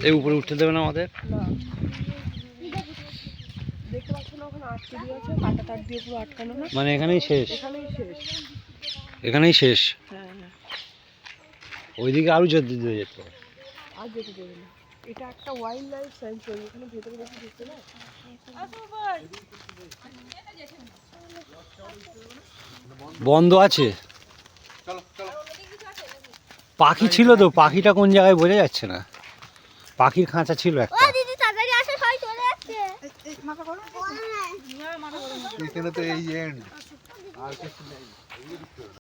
এই উপরে উঠতে দেবে না আমাদের? মানে এখানেই শেষ? এখানেই শেষ? ওইদিকে আরো যেতে যেত। আর যেতে দেবে না, এটা একটা ওয়াইল্ড লাইফ স্যাংচুয়ারি, এখানে ভেতরে বেশি ঢুকতে না। বন্ধ আছে। পাখি ছিল তো, পাখিটা কোন জায়গায় বোঝা যাচ্ছে না। পাখির খাঁচা ছিল একটা। এখানে তো এই এন্ড আর কিছু নেই।